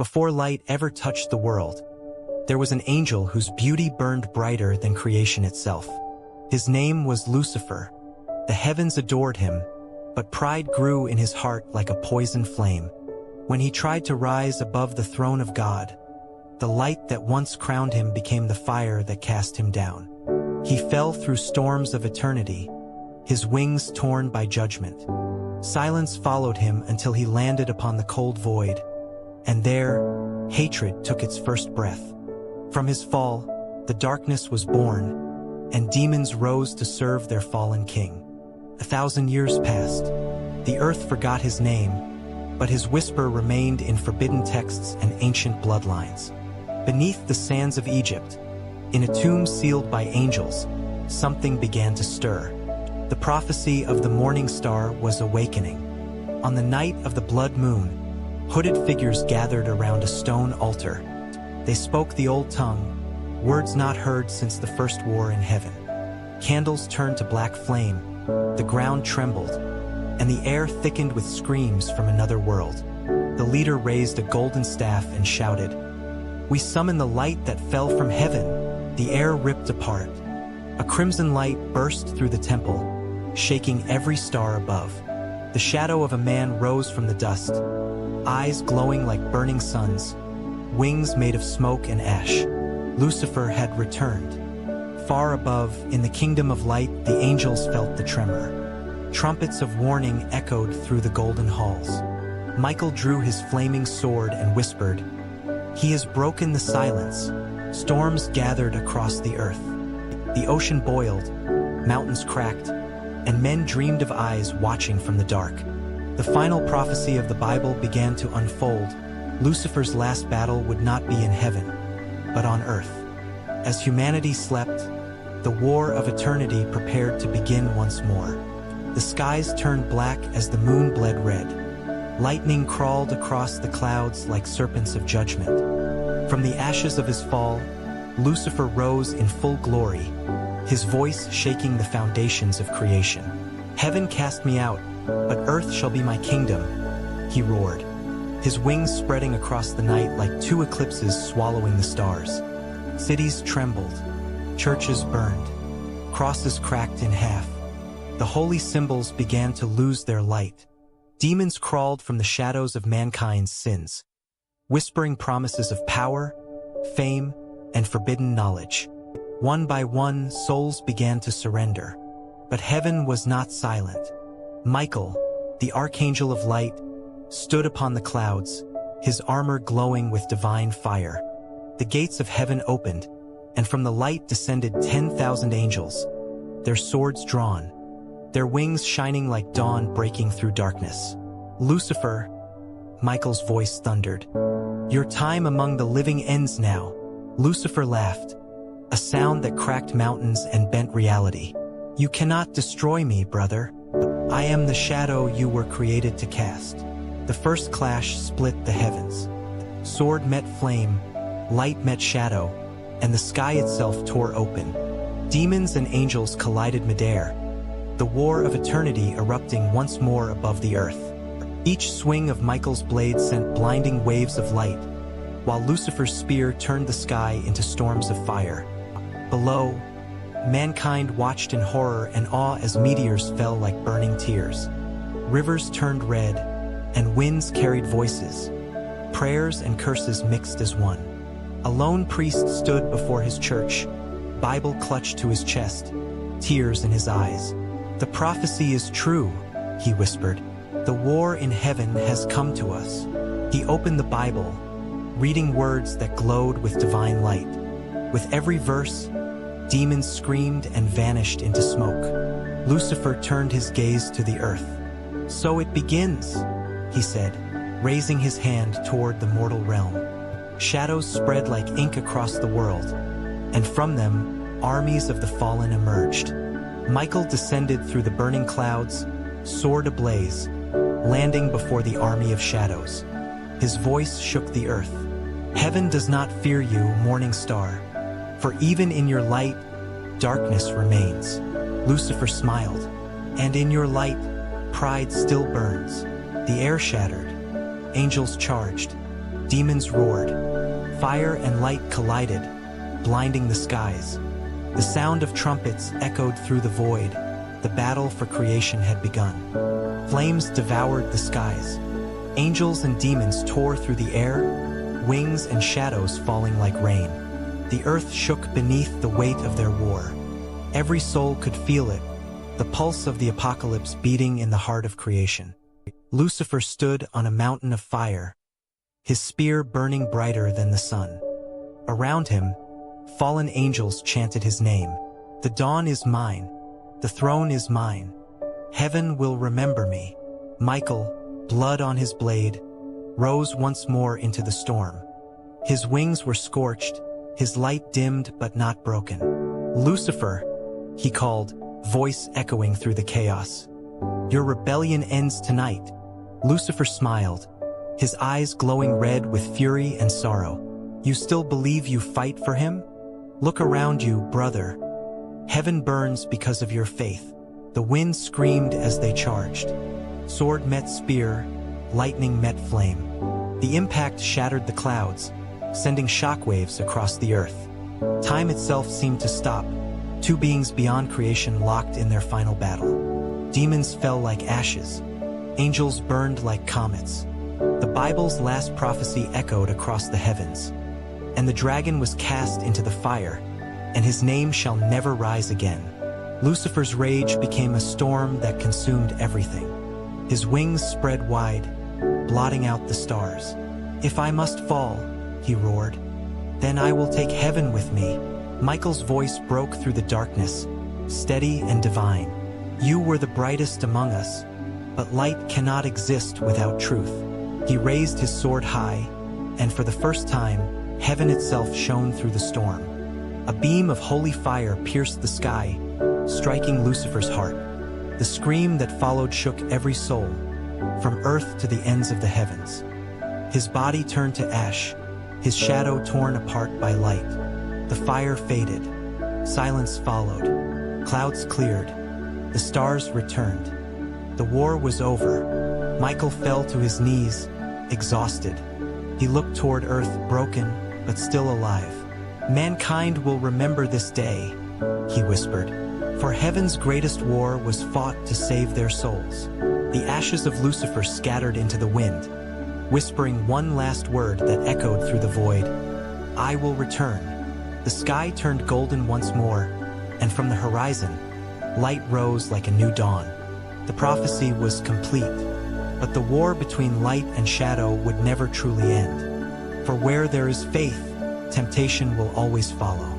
Before light ever touched the world, there was an angel whose beauty burned brighter than creation itself. His name was Lucifer. The heavens adored him, but pride grew in his heart like a poison flame. When he tried to rise above the throne of God, the light that once crowned him became the fire that cast him down. He fell through storms of eternity, his wings torn by judgment. Silence followed him until he landed upon the cold void, and there, hatred took its first breath. From his fall, the darkness was born, and demons rose to serve their fallen king. 1,000 years passed. The earth forgot his name, but his whisper remained in forbidden texts and ancient bloodlines. Beneath the sands of Egypt, in a tomb sealed by angels, something began to stir. The prophecy of the morning star was awakening. On the night of the blood moon, hooded figures gathered around a stone altar. They spoke the old tongue, words not heard since the first war in heaven. Candles turned to black flame, the ground trembled, and the air thickened with screams from another world. The leader raised a golden staff and shouted, "We summon the light that fell from heaven." The air ripped apart. A crimson light burst through the temple, shaking every star above. The shadow of a man rose from the dust, eyes glowing like burning suns, wings made of smoke and ash. Lucifer had returned. Far above, in the kingdom of light, the angels felt the tremor. Trumpets of warning echoed through the golden halls. Michael drew his flaming sword and whispered, "He has broken the silence." Storms gathered across the earth. The ocean boiled, mountains cracked, and men dreamed of eyes watching from the dark. The final prophecy of the Bible began to unfold. Lucifer's last battle would not be in heaven, but on earth. As humanity slept, the war of eternity prepared to begin once more. The skies turned black as the moon bled red. Lightning crawled across the clouds like serpents of judgment. From the ashes of his fall, Lucifer rose in full glory, his voice shaking the foundations of creation. "Heaven cast me out, but earth shall be my kingdom," he roared, his wings spreading across the night like two eclipses swallowing the stars. Cities trembled, churches burned, crosses cracked in half. The holy symbols began to lose their light. Demons crawled from the shadows of mankind's sins, whispering promises of power, fame, and forbidden knowledge. One by one, souls began to surrender. But heaven was not silent. Michael, the archangel of light, stood upon the clouds, his armor glowing with divine fire. The gates of heaven opened, and from the light descended 10,000 angels, their swords drawn, their wings shining like dawn breaking through darkness. "Lucifer," Michael's voice thundered, "your time among the living ends now." Lucifer laughed, a sound that cracked mountains and bent reality. "You cannot destroy me, brother. I am the shadow you were created to cast." The first clash split the heavens. Sword met flame, light met shadow, and the sky itself tore open. Demons and angels collided midair, the war of eternity erupting once more above the earth. Each swing of Michael's blade sent blinding waves of light, while Lucifer's spear turned the sky into storms of fire. Below, mankind watched in horror and awe as meteors fell like burning tears. Rivers turned red, and winds carried voices. Prayers and curses mixed as one. A lone priest stood before his church, Bible clutched to his chest, tears in his eyes. "The prophecy is true," he whispered. "The war in heaven has come to us." He opened the Bible, reading words that glowed with divine light. With every verse, demons screamed and vanished into smoke. Lucifer turned his gaze to the earth. "So it begins," he said, raising his hand toward the mortal realm. Shadows spread like ink across the world, and from them, armies of the fallen emerged. Michael descended through the burning clouds, sword ablaze, landing before the army of shadows. His voice shook the earth. "Heaven does not fear you, morning star, for even in your light, darkness remains." Lucifer smiled, "And in your light, pride still burns." The air shattered. Angels charged. Demons roared. Fire and light collided, blinding the skies. The sound of trumpets echoed through the void. The battle for creation had begun. Flames devoured the skies. Angels and demons tore through the air, wings and shadows falling like rain. The earth shook beneath the weight of their war. Every soul could feel it, the pulse of the apocalypse beating in the heart of creation. Lucifer stood on a mountain of fire, his spear burning brighter than the sun. Around him, fallen angels chanted his name. The dawn is mine, the throne is mine. Heaven will remember me. Michael, blood on his blade, rose once more into the storm. His wings were scorched, his light dimmed but not broken. Lucifer, he called, voice echoing through the chaos. Your rebellion ends tonight. Lucifer smiled, his eyes glowing red with fury and sorrow. You still believe you fight for him? Look around you, brother. Heaven burns because of your faith. The wind screamed as they charged. Sword met spear, lightning met flame. The impact shattered the clouds, sending shockwaves across the earth. Time itself seemed to stop, two beings beyond creation locked in their final battle. Demons fell like ashes. Angels burned like comets. The Bible's last prophecy echoed across the heavens. And the dragon was cast into the fire, and his name shall never rise again. Lucifer's rage became a storm that consumed everything. His wings spread wide, blotting out the stars. If I must fall, he roared, then I will take heaven with me. Michael's voice broke through the darkness, steady and divine. You were the brightest among us, but light cannot exist without truth. He raised his sword high, and for the first time, heaven itself shone through the storm. A beam of holy fire pierced the sky, striking Lucifer's heart. The scream that followed shook every soul, from earth to the ends of the heavens. His body turned to ash, his shadow torn apart by light. The fire faded. Silence followed. Clouds cleared. The stars returned. The war was over. Michael fell to his knees, exhausted. He looked toward earth, broken, but still alive. Mankind will remember this day, he whispered, for heaven's greatest war was fought to save their souls. The ashes of Lucifer scattered into the wind, whispering one last word that echoed through the void. I will return. The sky turned golden once more, and from the horizon, light rose like a new dawn. The prophecy was complete, but the war between light and shadow would never truly end. For where there is faith, temptation will always follow.